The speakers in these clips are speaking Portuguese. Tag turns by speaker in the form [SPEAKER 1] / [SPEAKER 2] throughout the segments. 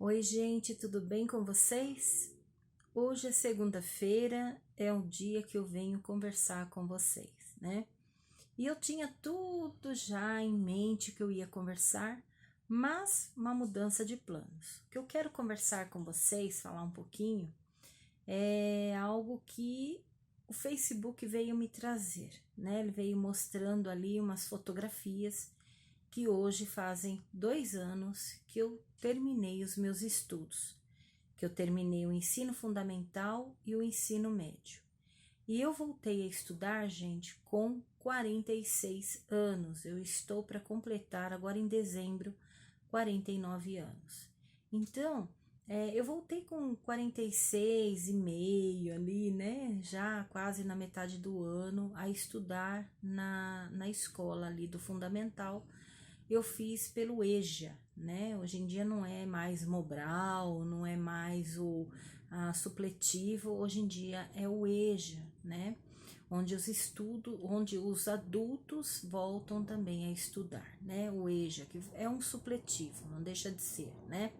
[SPEAKER 1] Oi, gente, tudo bem com vocês? Hoje é segunda-feira, é um dia que eu venho conversar com vocês, né? E eu tinha tudo já em mente que eu ia conversar, mas uma mudança de planos. O que eu quero conversar com vocês, falar um pouquinho, é algo que o Facebook veio me trazer, né? Ele veio mostrando ali umas fotografias que hoje fazem 2 anos que eu terminei os meus estudos, que eu terminei o ensino fundamental e o ensino médio. E eu voltei a estudar, gente, com 46 anos. Eu estou para completar agora em dezembro 49 anos. Então, eu voltei com 46 e meio ali, né? Já quase na metade do ano, a estudar na escola ali do fundamental. Eu fiz pelo EJA, né? Hoje em dia não é mais Mobral, não é mais o supletivo, hoje em dia é o EJA, né? Onde os adultos voltam também a estudar, né? O EJA, que é um supletivo, não deixa de ser, né?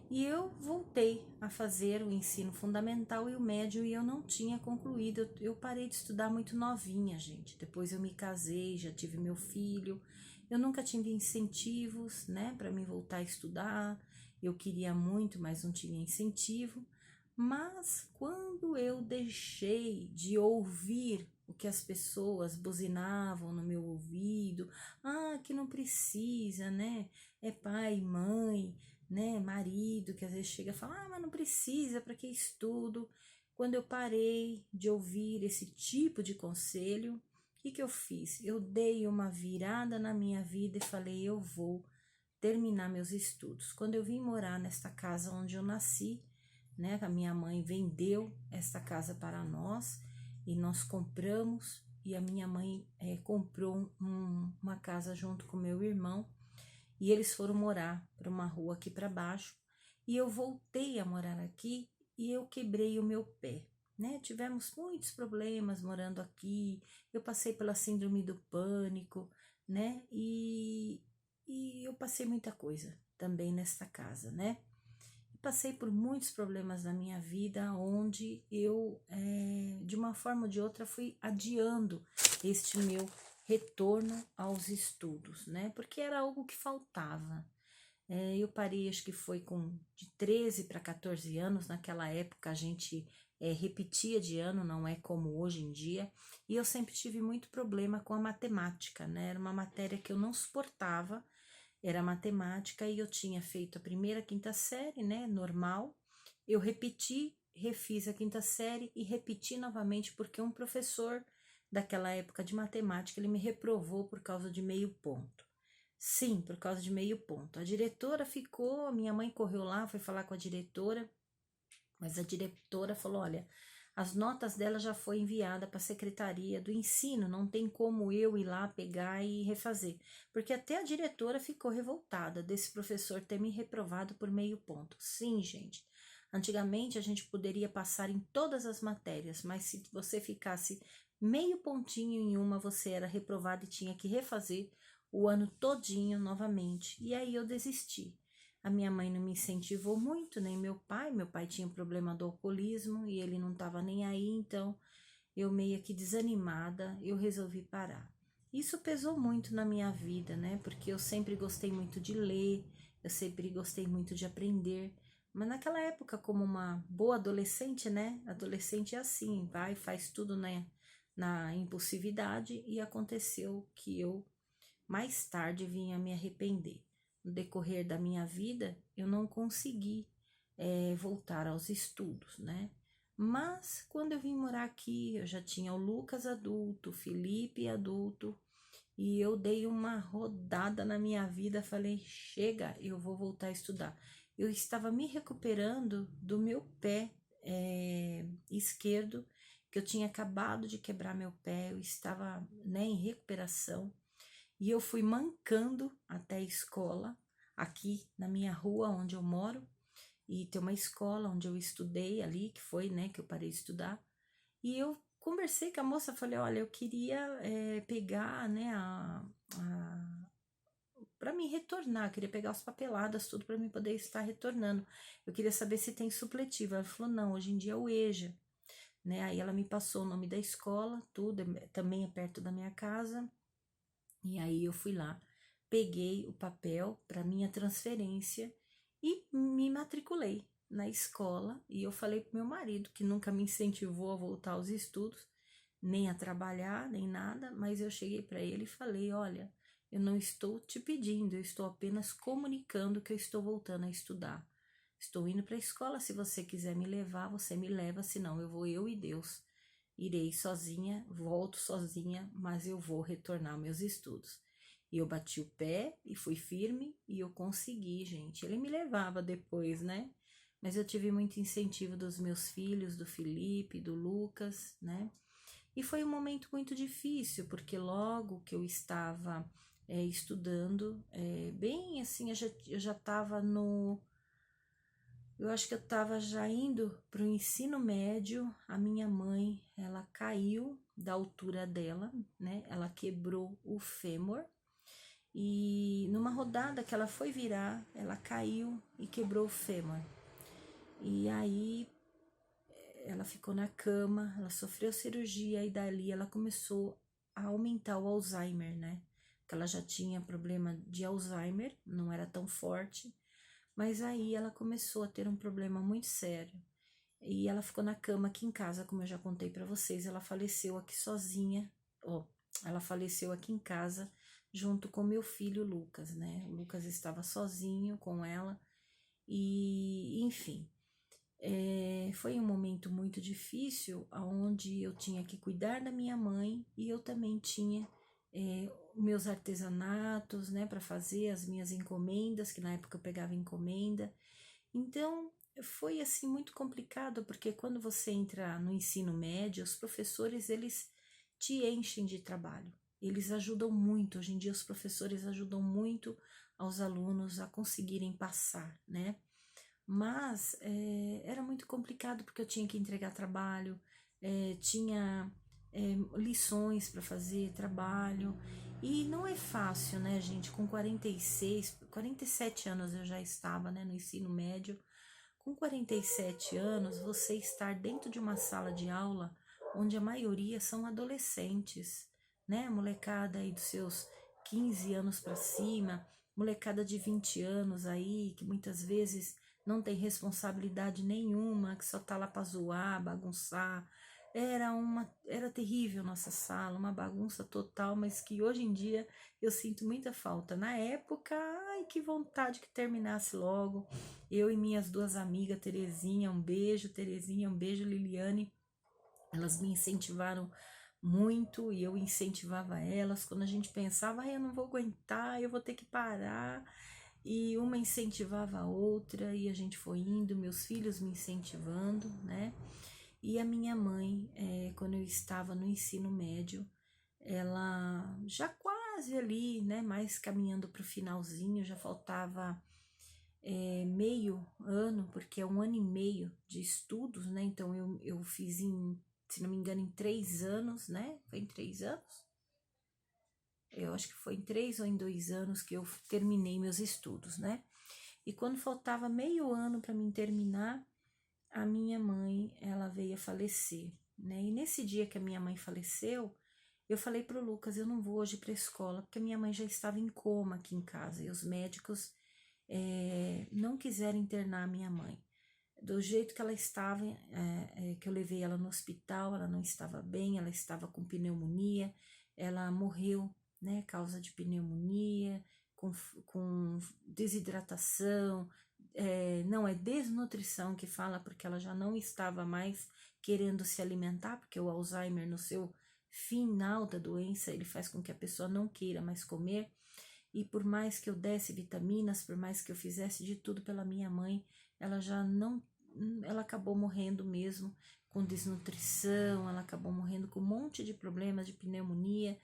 [SPEAKER 1] E eu voltei a fazer o ensino fundamental e o médio e eu não tinha concluído. Eu parei de estudar muito novinha, gente. Depois eu me casei, já tive meu filho. Eu nunca tive incentivos, né, para me voltar a estudar. Eu queria muito, mas não tinha incentivo. Mas quando eu deixei de ouvir o que as pessoas buzinavam no meu ouvido, que não precisa, né? É pai, mãe, né, marido, que às vezes chega e fala, mas não precisa, para que estudo? Quando eu parei de ouvir esse tipo de conselho, o que eu fiz? Eu dei uma virada na minha vida e falei, eu vou terminar meus estudos. Quando eu vim morar nesta casa onde eu nasci, né, a minha mãe vendeu esta casa para nós e nós compramos, e a minha mãe comprou uma casa junto com meu irmão, e eles foram morar para uma rua aqui para baixo, e eu voltei a morar aqui e eu quebrei o meu pé, né? Tivemos muitos problemas morando aqui, eu passei pela síndrome do pânico, né? E eu passei muita coisa também nesta casa, né? Passei por muitos problemas na minha vida, onde eu, de uma forma ou de outra, fui adiando este meu retorno aos estudos, né? Porque era algo que faltava. Eu parei, acho que foi com de 13 para 14 anos. Naquela época a gente repetia de ano, não é como hoje em dia. E eu sempre tive muito problema com a matemática, né? Era uma matéria que eu não suportava, era matemática, e eu tinha feito a primeira, quinta série, né, normal. Eu repeti, refiz a quinta série e repeti novamente porque um professor daquela época de matemática, ele me reprovou por causa de meio ponto. Sim, por causa de meio ponto. A diretora ficou, minha mãe correu lá, foi falar com a diretora, mas a diretora falou, olha, as notas dela já foi enviada para a Secretaria do Ensino, não tem como eu ir lá pegar e refazer. Porque até a diretora ficou revoltada desse professor ter me reprovado por meio ponto. Sim, gente. Antigamente a gente poderia passar em todas as matérias, mas se você ficasse meio pontinho em uma, você era reprovado e tinha que refazer o ano todinho novamente. E aí eu desisti. A minha mãe não me incentivou muito, nem meu pai. Meu pai tinha problema do alcoolismo e ele não estava nem aí, então eu meio que desanimada, eu resolvi parar. Isso pesou muito na minha vida, né? Porque eu sempre gostei muito de ler, eu sempre gostei muito de aprender. Mas naquela época, como uma boa adolescente, né? Adolescente é assim, vai, faz tudo, né? Na impulsividade, e aconteceu que eu mais tarde vim a me arrepender. No decorrer da minha vida, eu não consegui voltar aos estudos, né? Mas quando eu vim morar aqui, eu já tinha o Lucas adulto, o Felipe adulto, e eu dei uma rodada na minha vida, falei, chega, eu vou voltar a estudar. Eu estava me recuperando do meu pé esquerdo, que eu tinha acabado de quebrar meu pé, eu estava, né, em recuperação, e eu fui mancando até a escola, aqui na minha rua onde eu moro, e tem uma escola onde eu estudei ali, que foi, né, que eu parei de estudar. E eu conversei com a moça, falei, olha, eu queria pegar, né, para mim retornar, eu queria pegar as papeladas, tudo para mim poder estar retornando. Eu queria saber se tem supletivo. Ela falou, não, hoje em dia é o EJA, né? Aí ela me passou o nome da escola, tudo, também é perto da minha casa. E aí eu fui lá, peguei o papel para minha transferência e me matriculei na escola. E eu falei pro meu marido, que nunca me incentivou a voltar aos estudos, nem a trabalhar, nem nada, mas eu cheguei para ele e falei: olha, eu não estou te pedindo, eu estou apenas comunicando que eu estou voltando a estudar. Estou indo para a escola, se você quiser me levar, você me leva, senão eu vou eu e Deus. Irei sozinha, volto sozinha, mas eu vou retornar aos meus estudos. E eu bati o pé e fui firme e eu consegui, gente. Ele me levava depois, né? Mas eu tive muito incentivo dos meus filhos, do Felipe, do Lucas, né? E foi um momento muito difícil, porque logo que eu estava estudando, bem assim, eu já estava no. Eu acho que eu estava já indo para o ensino médio. A minha mãe, ela caiu da altura dela, né? Ela quebrou o fêmur. E numa rodada que ela foi virar, ela caiu e quebrou o fêmur. E aí ela ficou na cama, ela sofreu cirurgia e dali ela começou a aumentar o Alzheimer, né? Porque ela já tinha problema de Alzheimer, não era tão forte, mas aí ela começou a ter um problema muito sério. E ela ficou na cama aqui em casa, como eu já contei para vocês, ela faleceu aqui sozinha, ó, ela faleceu aqui em casa junto com meu filho Lucas, né? O Lucas estava sozinho com ela e, enfim, foi um momento muito difícil, onde eu tinha que cuidar da minha mãe e eu também tinha meus artesanatos, né, para fazer as minhas encomendas, que na época eu pegava encomenda. Então, foi assim muito complicado, porque quando você entra no ensino médio, os professores, eles te enchem de trabalho. Eles ajudam muito, hoje em dia os professores ajudam muito aos alunos a conseguirem passar, né? Mas era muito complicado, porque eu tinha que entregar trabalho, tinha lições para fazer, trabalho, e não é fácil, né, gente? Com 46, 47 anos eu já estava, né, no ensino médio. Com 47 anos, você estar dentro de uma sala de aula onde a maioria são adolescentes, né? Molecada aí dos seus 15 anos para cima, molecada de 20 anos aí, que muitas vezes não tem responsabilidade nenhuma, que só tá lá para zoar, bagunçar. Era terrível nossa sala, uma bagunça total, mas que hoje em dia eu sinto muita falta. Na época, ai, que vontade que terminasse logo. Eu e minhas duas amigas, Terezinha, um beijo, Liliane, elas me incentivaram muito e eu incentivava elas. Quando a gente pensava, ai, eu não vou aguentar, eu vou ter que parar. E uma incentivava a outra e a gente foi indo, meus filhos me incentivando, né? E a minha mãe, quando eu estava no ensino médio, ela já quase ali, né? Mais caminhando para o finalzinho, já faltava meio ano, porque é um ano e meio de estudos, né? Então eu fiz se não me engano, em 3 anos, né? Foi em 3 anos? Eu acho que foi em 3 ou em 2 anos que eu terminei meus estudos, né? E quando faltava meio ano para mim terminar, a minha mãe, ela veio a falecer, né? E nesse dia que a minha mãe faleceu, eu falei pro Lucas, eu não vou hoje para a escola, porque a minha mãe já estava em coma aqui em casa e os médicos não quiseram internar a minha mãe. Do jeito que ela estava, que eu levei ela no hospital, ela não estava bem, ela estava com pneumonia, ela morreu, né, causa de pneumonia, com desidratação, não é desnutrição que fala, porque ela já não estava mais querendo se alimentar, porque o Alzheimer, no seu final da doença, ele faz com que a pessoa não queira mais comer. E por mais que eu desse vitaminas, por mais que eu fizesse de tudo pela minha mãe, ela já não, ela acabou morrendo mesmo com desnutrição, ela acabou morrendo com um monte de problemas de pneumonia,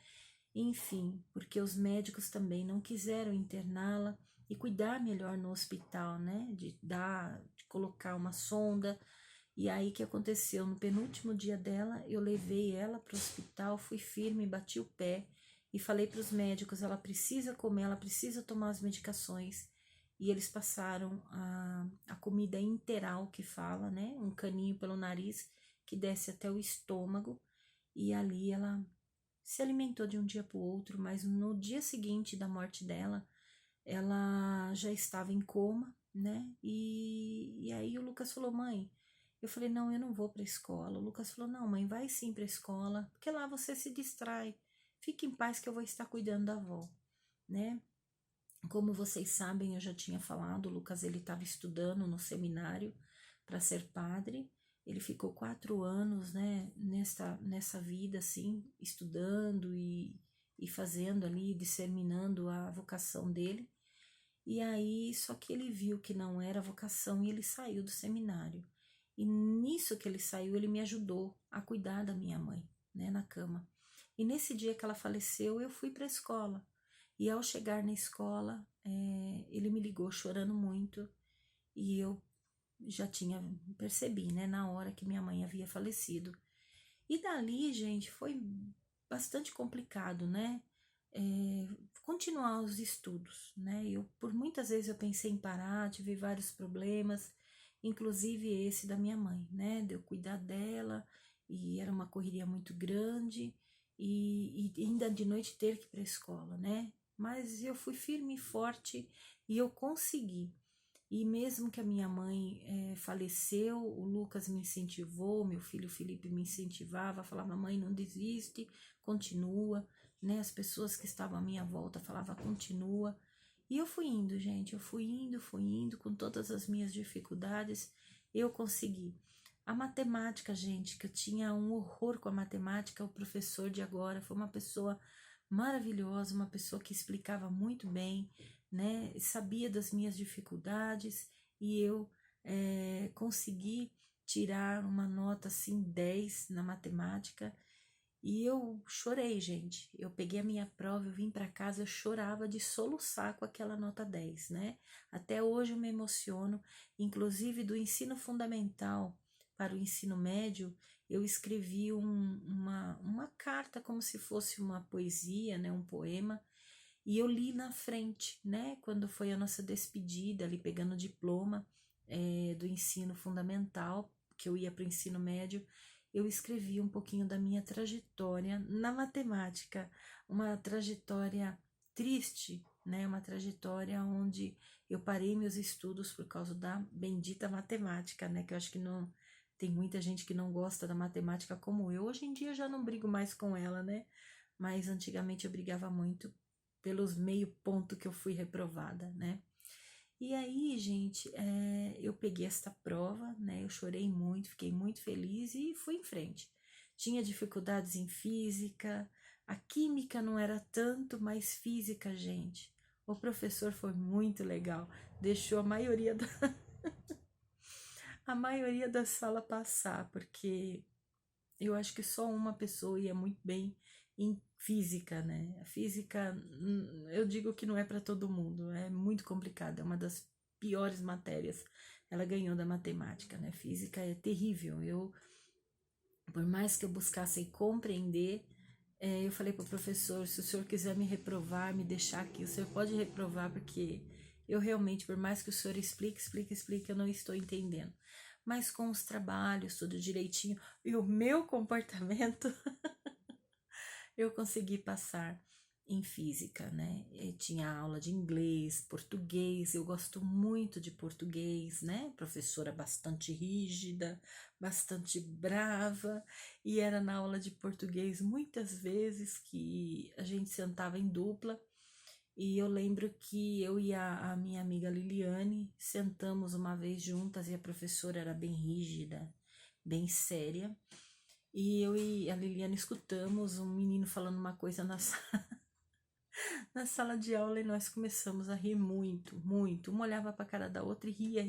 [SPEAKER 1] enfim, porque os médicos também não quiseram interná-la e cuidar melhor no hospital, né? De colocar uma sonda. E aí que aconteceu? No penúltimo dia dela, eu levei ela para o hospital, fui firme, bati o pé e falei para os médicos, ela precisa comer, ela precisa tomar as medicações. E eles passaram a comida interal que fala, né? Um caninho pelo nariz que desce até o estômago. E ali ela se alimentou de um dia para o outro, mas no dia seguinte da morte dela, ela já estava em coma, né? E aí o Lucas falou, mãe, eu falei, não, eu não vou para a escola. O Lucas falou, não, mãe, vai sim para a escola, porque lá você se distrai. Fique em paz que eu vou estar cuidando da avó, né? Como vocês sabem, eu já tinha falado, o Lucas ele estava estudando no seminário para ser padre. Ele ficou 4 anos, né, nessa vida, assim, estudando e fazendo ali, disseminando a vocação dele. E aí, só que ele viu que não era vocação e ele saiu do seminário. E nisso que ele saiu, ele me ajudou a cuidar da minha mãe, né, na cama. E nesse dia que ela faleceu, eu fui para a escola. E ao chegar na escola, ele me ligou chorando muito e eu já tinha percebi, né, na hora que minha mãe havia falecido. E dali, gente, foi bastante complicado, né? Continuar os estudos, né? Por muitas vezes eu pensei em parar, tive vários problemas, inclusive esse da minha mãe, né? De eu cuidar dela e era uma correria muito grande e ainda de noite ter que ir para a escola, né? Mas eu fui firme e forte e eu consegui. E mesmo que a minha mãe faleceu, o Lucas me incentivou, meu filho Felipe me incentivava, falava, mãe, não desiste, continua, né? As pessoas que estavam à minha volta falavam, continua. E eu fui indo, gente, eu fui indo, com todas as minhas dificuldades, eu consegui. A matemática, gente, que eu tinha um horror com a matemática, o professor de agora foi uma pessoa maravilhosa, uma pessoa que explicava muito bem, né? Sabia das minhas dificuldades e eu consegui tirar uma nota assim 10 na matemática e eu chorei, gente. Eu peguei a minha prova, eu vim para casa, eu chorava de soluçar com aquela nota 10, né? Até hoje eu me emociono, inclusive do ensino fundamental para o ensino médio, eu escrevi uma carta como se fosse uma poesia, né? Um poema e eu li na frente, né? Quando foi a nossa despedida, ali pegando o diploma do ensino fundamental, que eu ia para o ensino médio, eu escrevi um pouquinho da minha trajetória na matemática, uma trajetória triste, né? Uma trajetória onde eu parei meus estudos por causa da bendita matemática, né? Que eu acho que não tem muita gente que não gosta da matemática como eu. Hoje em dia eu já não brigo mais com ela, né? Mas antigamente eu brigava muito pelos meio ponto que eu fui reprovada, né? E aí, gente, eu peguei esta prova, né? Eu chorei muito, fiquei muito feliz e fui em frente. Tinha dificuldades em física, a química não era tanto, mas física, gente. O professor foi muito legal, deixou a maioria a maioria da sala passar, porque eu acho que só uma pessoa ia muito bem em física, né? A física, eu digo que não é para todo mundo, é muito complicado, é uma das piores matérias. Ela ganhou da matemática, né? Física é terrível. Por mais que eu buscasse compreender, eu falei para o professor, se o senhor quiser me reprovar, me deixar aqui, o senhor pode reprovar, porque eu realmente, por mais que o senhor explique, eu não estou entendendo. Mas com os trabalhos, tudo direitinho, e o meu comportamento, eu consegui passar em física, né? Eu tinha aula de inglês, português, eu gosto muito de português, né? Professora bastante rígida, bastante brava, e era na aula de português muitas vezes que a gente sentava em dupla, e eu lembro que eu e a minha amiga Liliane sentamos uma vez juntas e a professora era bem rígida, bem séria. E eu e a Liliana escutamos um menino falando uma coisa na sala de aula e nós começamos a rir muito, muito. Uma olhava para a cara da outra e ria.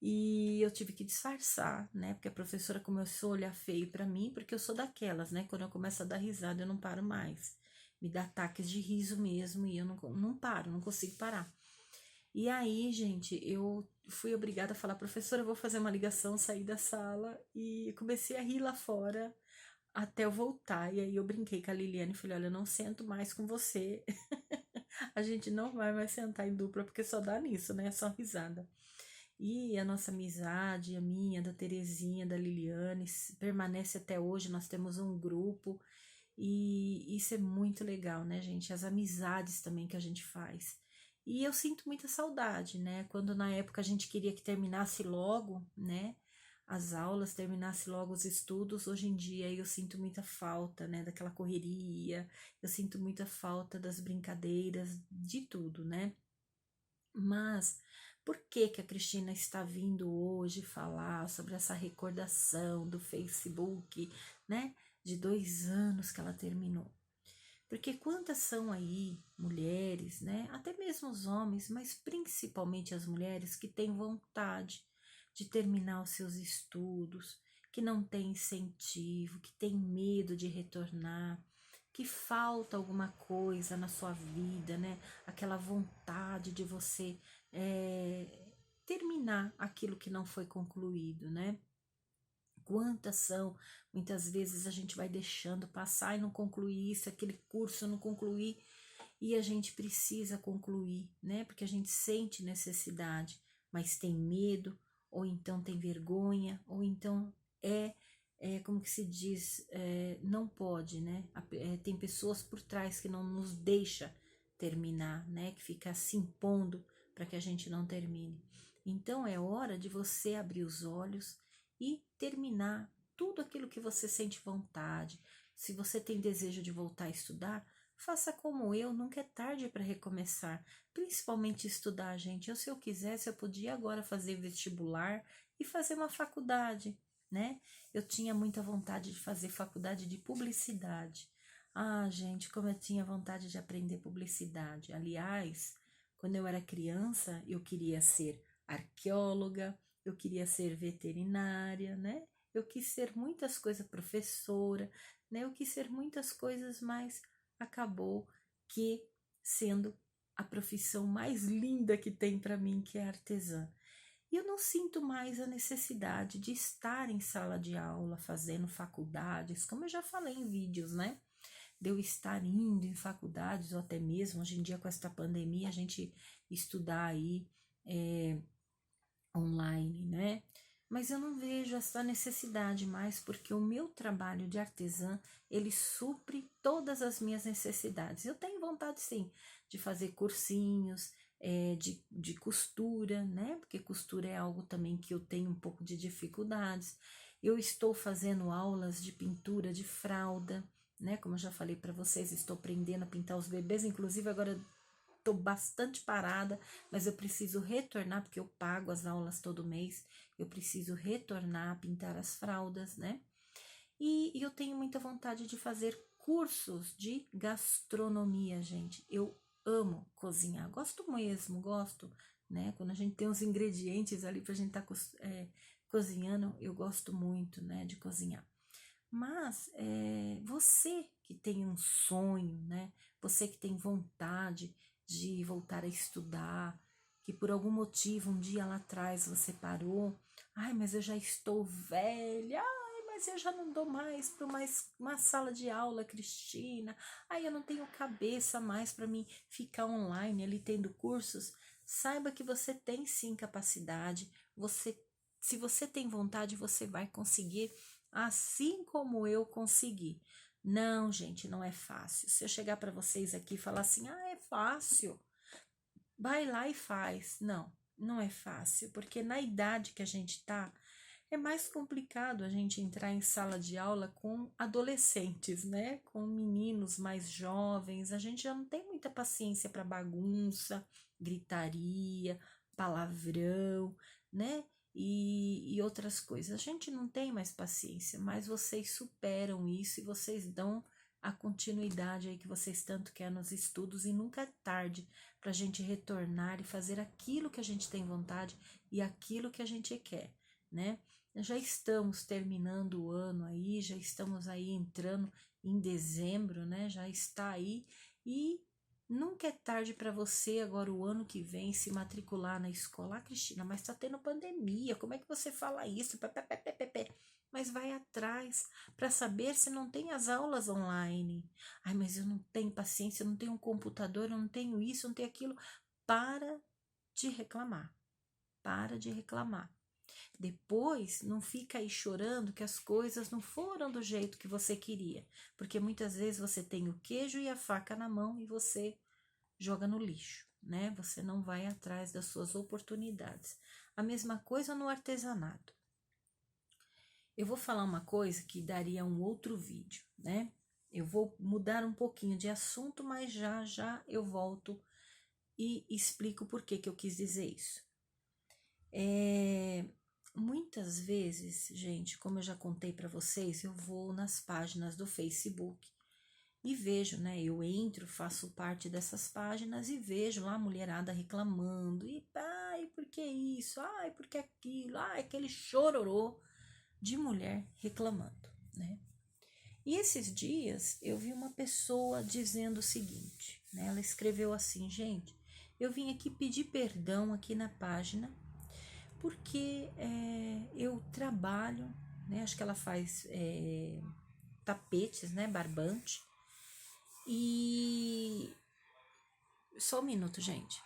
[SPEAKER 1] E eu tive que disfarçar, né? Porque a professora começou a olhar feio para mim, porque eu sou daquelas, né? Quando eu começo a dar risada, eu não paro mais. Me dá ataques de riso mesmo e eu não paro, não consigo parar. E aí, gente, eu fui obrigada a falar, professora, eu vou fazer uma ligação, sair da sala e comecei a rir lá fora. até eu voltar. E aí eu brinquei com a Liliane e falei, olha, eu não sento mais com você. A gente não vai mais sentar em dupla, porque só dá nisso, né? Só risada. E a nossa amizade, a minha, da Terezinha, da Liliane, permanece até hoje. Nós temos um grupo e isso é muito legal, né, gente? As amizades também que a gente faz. E eu sinto muita saudade, né? Quando na época a gente queria que terminasse logo, né? As aulas, terminasse logo os estudos. Hoje em dia eu sinto muita falta, né? Daquela correria, eu sinto muita falta das brincadeiras, de tudo, né? Mas por que que a Cristina está vindo hoje falar sobre essa recordação do Facebook, né? De 2 anos que ela terminou. Porque quantas são aí mulheres, né? Até mesmo os homens, mas principalmente as mulheres que têm vontade de terminar os seus estudos, que não têm incentivo, que têm medo de retornar, que falta alguma coisa na sua vida, né? Aquela vontade de você terminar aquilo que não foi concluído, né? Quantas são? Muitas vezes a gente vai deixando passar e não concluir isso, aquele curso não concluir, e a gente precisa concluir, né? Porque a gente sente necessidade, mas tem medo, ou então tem vergonha, ou então como que se diz, não pode, né? Tem pessoas por trás que não nos deixa terminar, né? Que fica se impondo para que a gente não termine. Então é hora de você abrir os olhos e terminar tudo aquilo que você sente vontade. Se você tem desejo de voltar a estudar, faça como eu, nunca é tarde para recomeçar. Principalmente estudar, gente. Se eu quisesse, eu podia agora fazer vestibular e fazer uma faculdade, né? Eu tinha muita vontade de fazer faculdade de publicidade. Ah, gente, como eu tinha vontade de aprender publicidade. Aliás, quando eu era criança, eu queria ser arqueóloga, eu queria ser veterinária, né? Eu quis ser muitas coisas, professora, né? Eu quis ser muitas coisas, mas acabou que sendo a profissão mais linda que tem para mim, que é artesã. E eu não sinto mais a necessidade de estar em sala de aula, fazendo faculdades, como eu já falei em vídeos, né? De eu estar indo em faculdades, ou até mesmo hoje em dia com esta pandemia, a gente estudar aí online, né? Mas eu não vejo essa necessidade mais, porque o meu trabalho de artesã, ele supre todas as minhas necessidades. Eu tenho vontade, sim, de fazer cursinhos, de costura, né? Porque costura é algo também que eu tenho um pouco de dificuldades. Eu estou fazendo aulas de pintura de fralda, né? Como eu já falei para vocês, estou aprendendo a pintar os bebês, inclusive agora estou bastante parada, mas eu preciso retornar, porque eu pago as aulas todo mês, eu preciso retornar a pintar as fraldas, né? E eu tenho muita vontade de fazer cursos de gastronomia, gente. Eu amo cozinhar, gosto mesmo, gosto, né? Quando a gente tem os ingredientes ali pra gente estar cozinhando, eu gosto muito, né, de cozinhar. Mas você que tem um sonho, né? Você que tem vontade de voltar a estudar, que por algum motivo um dia lá atrás você parou, ai, mas eu já estou velha, ai, mas eu já não dou mais para uma sala de aula, Cristina, ai, eu não tenho cabeça mais para mim ficar online ali tendo cursos. Saiba que você tem sim capacidade, se você tem vontade, você vai conseguir, assim como eu consegui. Não, gente, não é fácil. Se eu chegar para vocês aqui e falar assim, ah, é fácil, vai lá e faz. Não, não é fácil, porque na idade que a gente tá, é mais complicado a gente entrar em sala de aula com adolescentes, né? Com meninos mais jovens. A gente já não tem muita paciência para bagunça, gritaria, palavrão, né? E outras coisas. A gente não tem mais paciência, mas vocês superam isso e vocês dão a continuidade aí que vocês tanto querem nos estudos, e nunca é tarde para a gente retornar e fazer aquilo que a gente tem vontade e aquilo que a gente quer, né? Já estamos terminando o ano aí, já estamos aí entrando em dezembro, né? Já está aí, e Nunca é tarde para você agora o ano que vem se matricular na escola. Ah, Cristina, mas está tendo pandemia, como é que você fala isso? Pé, pé, pé, pé, pé, pé. Mas vai atrás para saber se não tem as aulas online. Ai, mas eu não tenho paciência, eu não tenho um computador, eu não tenho isso, eu não tenho aquilo. Para de reclamar. Para de reclamar. Depois, não fica aí chorando que as coisas não foram do jeito que você queria. Porque muitas vezes você tem o queijo e a faca na mão e você joga no lixo, né? Você não vai atrás das suas oportunidades. A mesma coisa no artesanato. Eu vou falar uma coisa que daria um outro vídeo, né? Eu vou mudar um pouquinho de assunto, mas já eu volto e explico por que eu quis dizer isso. Muitas vezes, gente, como eu já contei para vocês, eu vou nas páginas do Facebook e vejo, né? Eu entro, faço parte dessas páginas e vejo lá a mulherada reclamando. E ai, por que isso? Ai, por que aquilo? Ai, aquele chororô de mulher reclamando, né? E esses dias eu vi uma pessoa dizendo o seguinte, né? Ela escreveu assim, gente, eu vim aqui pedir perdão aqui na página porque eu trabalho, né? Acho que ela faz tapetes, né? Barbante. E só um minuto, gente.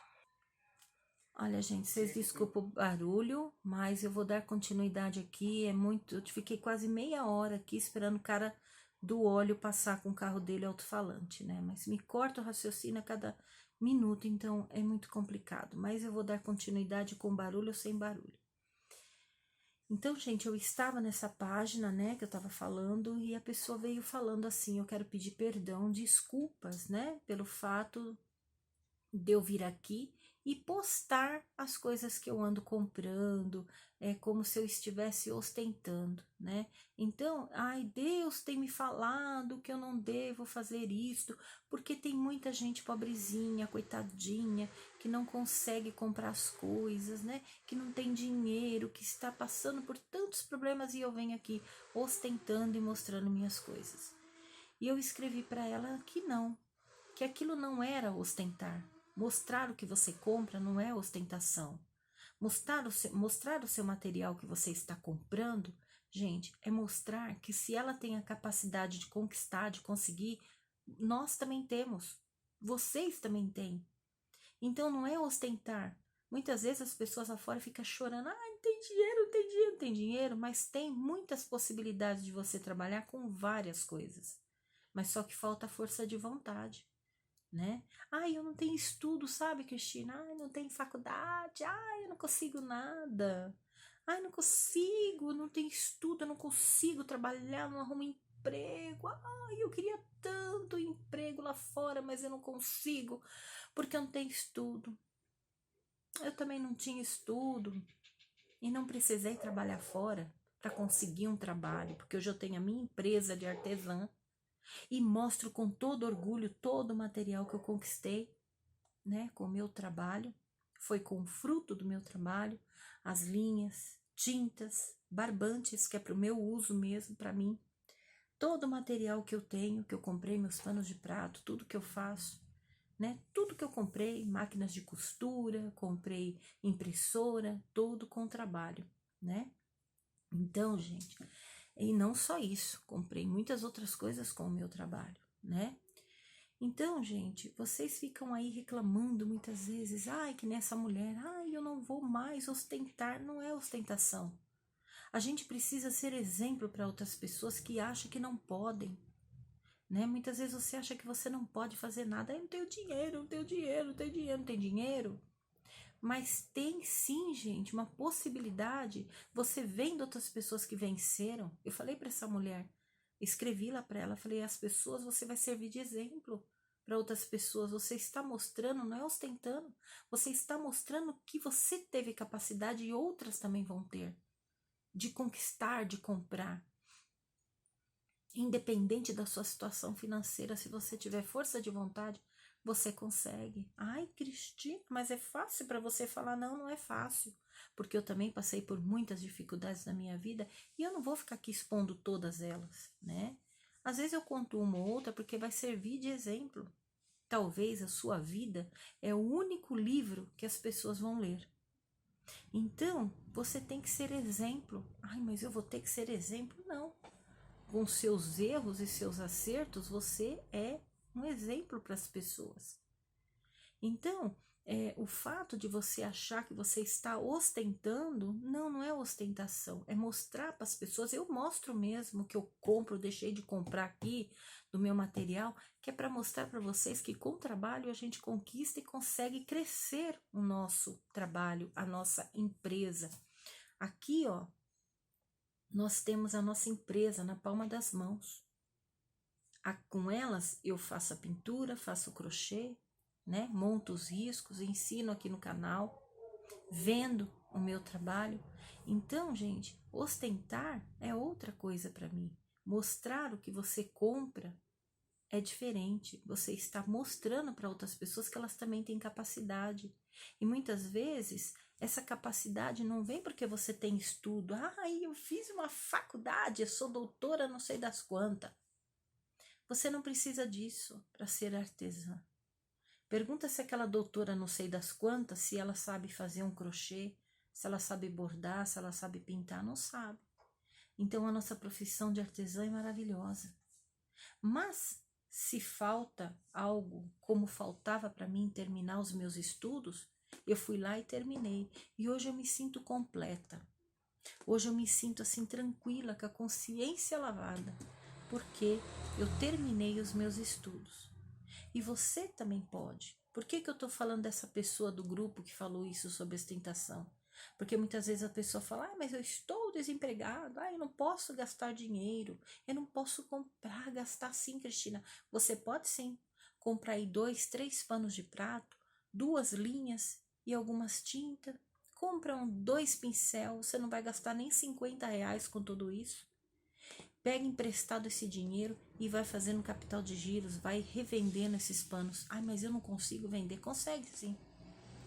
[SPEAKER 1] Olha, gente, vocês desculpem o barulho, mas eu vou dar continuidade aqui. É muito. Eu fiquei quase meia hora aqui esperando o cara do óleo passar com o carro dele alto-falante, né? Mas me corta o raciocínio a cada minuto, então é muito complicado. Mas eu vou dar continuidade com barulho ou sem barulho. Então, gente, eu estava nessa página, né, que eu estava falando, e a pessoa veio falando assim: eu quero pedir perdão, desculpas, né, pelo fato de eu vir aqui e postar as coisas que eu ando comprando, é como se eu estivesse ostentando, né? Então, ai, Deus tem me falado que eu não devo fazer isto, porque tem muita gente pobrezinha, coitadinha, que não consegue comprar as coisas, né? Que não tem dinheiro, que está passando por tantos problemas e eu venho aqui ostentando e mostrando minhas coisas. E eu escrevi para ela que não, que aquilo não era ostentar. Mostrar o que você compra não é ostentação. Mostrar o seu material que você está comprando, gente, é mostrar que se ela tem a capacidade de conquistar, de conseguir, nós também temos. Vocês também têm. Então não é ostentar. Muitas vezes as pessoas lá fora ficam chorando, ah, não tem dinheiro, não tem dinheiro, não tem dinheiro, mas tem muitas possibilidades de você trabalhar com várias coisas. Mas só que falta força de vontade, né? Ai, eu não tenho estudo, sabe, Cristina? Ai, não tenho faculdade. Ai, eu não consigo nada. Ai, não consigo, não tenho estudo, eu não consigo trabalhar, não arrumo emprego. Ai, eu queria tanto emprego lá fora, mas eu não consigo, porque eu não tenho estudo. Eu também não tinha estudo e não precisei trabalhar fora para conseguir um trabalho, porque hoje eu tenho a minha empresa de artesã e mostro com todo orgulho todo o material que eu conquistei, né, com o meu trabalho. Foi com o fruto do meu trabalho, as linhas, tintas, barbantes, que é para o meu uso mesmo, para mim. Todo o material que eu tenho, que eu comprei, meus panos de prato, tudo que eu faço, né? Tudo que eu comprei, máquinas de costura, comprei impressora, tudo com trabalho, né? Então, gente, e não só isso, comprei muitas outras coisas com o meu trabalho, né? Então, gente, vocês ficam aí reclamando muitas vezes, ai, que nessa mulher, ai, eu não vou mais ostentar, não é ostentação. A gente precisa ser exemplo para outras pessoas que acham que não podem, né? Muitas vezes você acha que você não pode fazer nada, eu não tenho dinheiro, não tenho dinheiro, não tenho dinheiro, não tem dinheiro. Mas tem sim, gente, uma possibilidade. Você vendo outras pessoas que venceram. Eu falei para essa mulher, escrevi lá para ela, falei: as pessoas, você vai servir de exemplo para outras pessoas. Você está mostrando, não é ostentando, você está mostrando que você teve capacidade e outras também vão ter de conquistar, de comprar. Independente da sua situação financeira, se você tiver força de vontade, você consegue. Ai, Cristina, mas é fácil para você falar? Não, não é fácil. Porque eu também passei por muitas dificuldades na minha vida e eu não vou ficar aqui expondo todas elas, né? Às vezes eu conto uma ou outra porque vai servir de exemplo. Talvez a sua vida é o único livro que as pessoas vão ler. Então, você tem que ser exemplo. Ai, mas eu vou ter que ser exemplo? Não. Com seus erros e seus acertos, você é um exemplo para as pessoas. Então, o fato de você achar que você está ostentando, não é ostentação, é mostrar para as pessoas. Eu mostro mesmo que eu compro, deixei de comprar aqui do meu material, que é para mostrar para vocês que com trabalho a gente conquista e consegue crescer o nosso trabalho, a nossa empresa. Aqui, ó, nós temos a nossa empresa na palma das mãos. Com elas eu faço a pintura, faço o crochê, né? Monto os riscos, ensino aqui no canal, vendo o meu trabalho. Então, gente, ostentar é outra coisa para mim. Mostrar o que você compra é diferente. Você está mostrando para outras pessoas que elas também têm capacidade. E muitas vezes essa capacidade não vem porque você tem estudo. Ah, eu fiz uma faculdade, eu sou doutora não sei das quantas. Você não precisa disso para ser artesã. Pergunta se aquela doutora não sei das quantas, se ela sabe fazer um crochê, se ela sabe bordar, se ela sabe pintar, não sabe. Então a nossa profissão de artesã é maravilhosa. Mas se falta algo como faltava para mim terminar os meus estudos, eu fui lá e terminei. E hoje eu me sinto completa. Hoje eu me sinto assim tranquila, com a consciência lavada, porque eu terminei os meus estudos. E você também pode. Por que eu estou falando dessa pessoa do grupo que falou isso sobre ostentação? Porque muitas vezes a pessoa fala, mas eu estou desempregado, eu não posso gastar dinheiro, eu não posso comprar, gastar sim, Cristina. Você pode sim comprar aí 2, 3 panos de prato, 2 linhas e algumas tintas. Compra 2 pincel, você não vai gastar nem R$ 50 com tudo isso. Pega emprestado esse dinheiro e vai fazendo capital de giros, vai revendendo esses panos. Ai, mas eu não consigo vender. Consegue sim,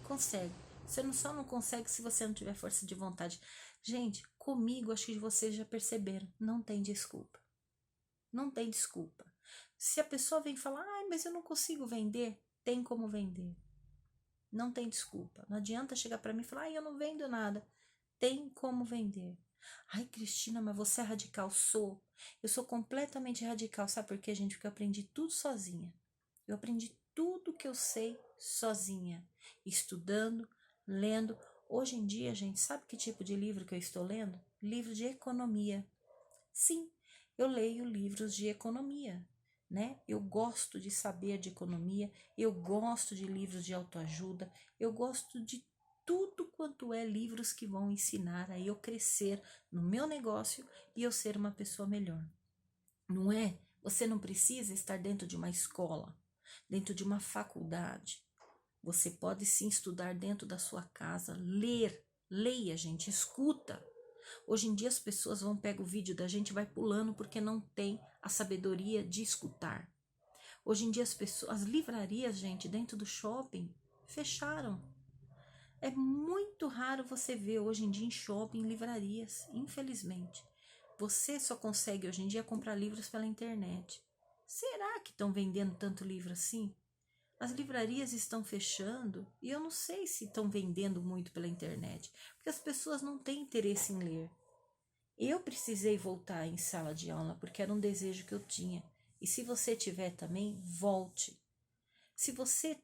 [SPEAKER 1] consegue. Você só não consegue se você não tiver força de vontade. Gente, comigo acho que vocês já perceberam, não tem desculpa. Não tem desculpa. Se a pessoa vem falar, ai, mas eu não consigo vender, tem como vender. Não tem desculpa. Não adianta chegar para mim e falar, ai, eu não vendo nada. Tem como vender. Ai, Cristina, mas você é radical? Sou. Eu sou completamente radical. Sabe por quê, gente? Porque eu aprendi tudo sozinha. Eu aprendi tudo que eu sei sozinha. Estudando, lendo. Hoje em dia, gente, sabe que tipo de livro que eu estou lendo? Livro de economia. Sim, eu leio livros de economia, né? Eu gosto de saber de economia, eu gosto de livros de autoajuda, eu gosto de tudo quanto é livros que vão ensinar a eu crescer no meu negócio e eu ser uma pessoa melhor. Não é? Você não precisa estar dentro de uma escola, dentro de uma faculdade. Você pode sim estudar dentro da sua casa, ler, leia, gente, escuta. Hoje em dia as pessoas vão pegar o vídeo da gente e vai pulando porque não tem a sabedoria de escutar. Hoje em dia as livrarias, gente, dentro do shopping, fecharam. É muito raro você ver hoje em dia em shopping livrarias, infelizmente. Você só consegue hoje em dia comprar livros pela internet. Será que estão vendendo tanto livro assim? As livrarias estão fechando e eu não sei se estão vendendo muito pela internet, porque as pessoas não têm interesse em ler. Eu precisei voltar em sala de aula porque era um desejo que eu tinha. E se você tiver também, volte. Se você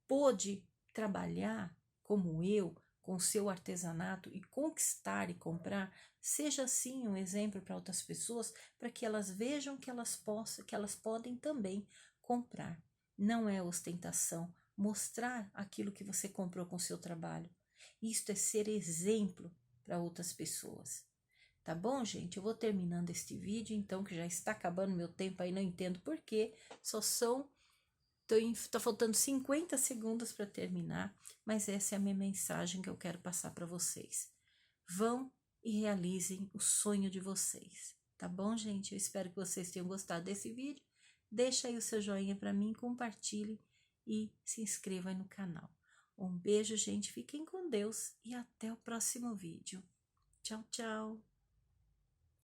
[SPEAKER 1] pôde trabalhar como eu, com o seu artesanato e conquistar e comprar, seja assim um exemplo para outras pessoas, para que elas vejam que que elas podem também comprar. Não é ostentação, mostrar aquilo que você comprou com o seu trabalho. Isto é ser exemplo para outras pessoas. Tá bom, gente? Eu vou terminando este vídeo, então, que já está acabando meu tempo aí, não entendo por quê. Tá faltando 50 segundos para terminar, mas essa é a minha mensagem que eu quero passar para vocês. Vão e realizem o sonho de vocês. Tá bom, gente? Eu espero que vocês tenham gostado desse vídeo. Deixa aí o seu joinha para mim, compartilhe e se inscreva aí no canal. Um beijo, gente. Fiquem com Deus e até o próximo vídeo. Tchau, tchau.